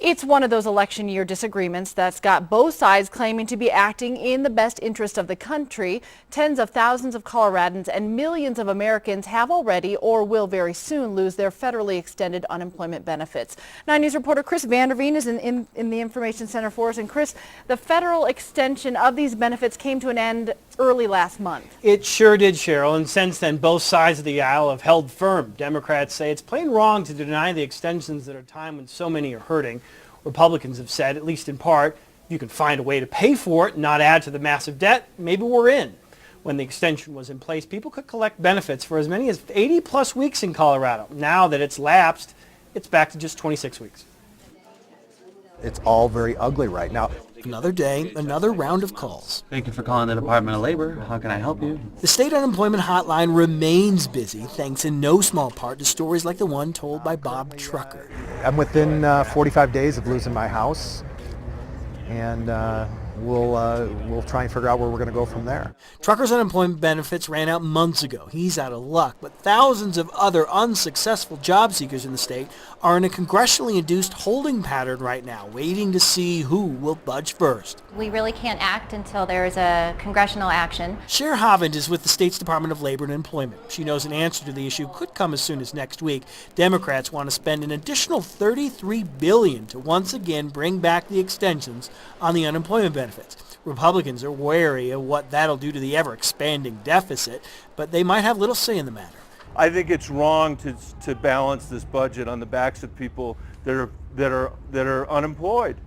It's one of those election year disagreements that's got both sides claiming to be acting in the best interest of the country. Tens of thousands of Coloradans and millions of Americans have already or will very soon lose their federally extended unemployment benefits. 9 News reporter Chris Vanderveen is in the Information Center for us. And Chris, the federal extension of these benefits came to an end early last month. It sure did, Cheryl, and since then both sides of the aisle have held firm. Democrats say it's plain wrong to deny the extensions at a time when so many are hurting. Republicans have said, at least in part, you can find a way to pay for it and not add to the massive debt, maybe we're in. When the extension was in place, people could collect benefits for as many as 80 plus weeks in Colorado. Now that it's lapsed, it's back to just 26 weeks. It's all very ugly right now. Another day, another round of calls. Thank you for calling the Department of Labor. How can I help you? The state unemployment hotline remains busy, thanks in no small part to stories like the one told by Bob Trucker. I'm within 45 days of losing my house, and we'll try and figure out where we're going to go from there. Trucker's unemployment benefits ran out months ago. He's out of luck, but thousands of other unsuccessful job seekers in the state are in a congressionally induced holding pattern right now, waiting to see who will budge first. We really can't act until there's a congressional action. Cher Havand is with the state's Department of Labor and Employment. She knows an answer to the issue could come as soon as next week. Democrats want to spend an additional $33 billion to once again bring back the extensions on the unemployment benefits. Republicans are wary of what that'll do to the ever-expanding deficit, but they might have little say in the matter. I think it's wrong to balance this budget on the backs of people that are unemployed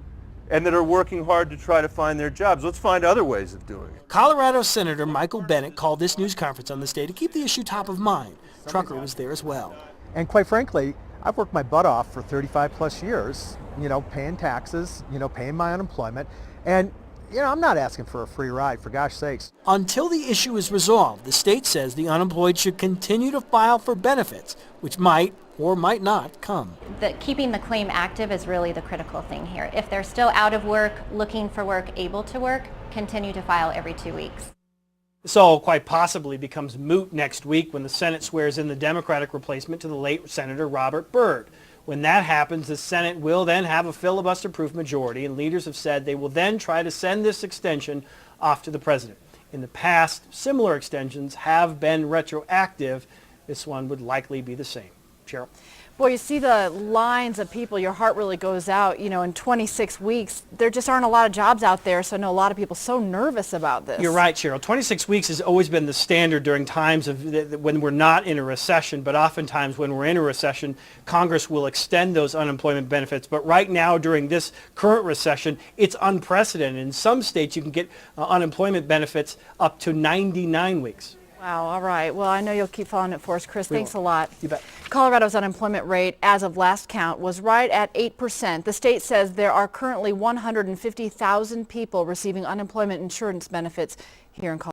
and that are working hard to try to find their jobs. Let's find other ways of doing it. Colorado Senator Michael Bennet called this news conference on this day to keep the issue top of mind. Trucker was there as well. And quite frankly, I've worked my butt off for 35 plus years, paying taxes, paying my unemployment, and I'm not asking for a free ride, for gosh sakes. Until the issue is resolved, the state says the unemployed should continue to file for benefits, which might or might not come. Keeping the claim active is really the critical thing here. If they're still out of work, looking for work, able to work, continue to file every 2 weeks. This all quite possibly becomes moot next week when the Senate swears in the Democratic replacement to the late Senator Robert Byrd. When that happens, the Senate will then have a filibuster-proof majority, and leaders have said they will then try to send this extension off to the president. In the past, similar extensions have been retroactive. This one would likely be the same. Cheryl? Boy, you see the lines of people, your heart really goes out. In 26 weeks, there just aren't a lot of jobs out there, so I know a lot of people so nervous about this. You're right, Cheryl. 26 weeks has always been the standard during times when we're not in a recession, but oftentimes when we're in a recession, Congress will extend those unemployment benefits. But right now, during this current recession, it's unprecedented. In some states, you can get unemployment benefits up to 99 weeks. Wow, all right. Well, I know you'll keep following it for us, Chris. Thanks a lot. You bet. Colorado's unemployment rate, as of last count, was right at 8%. The state says there are currently 150,000 people receiving unemployment insurance benefits here in Colorado.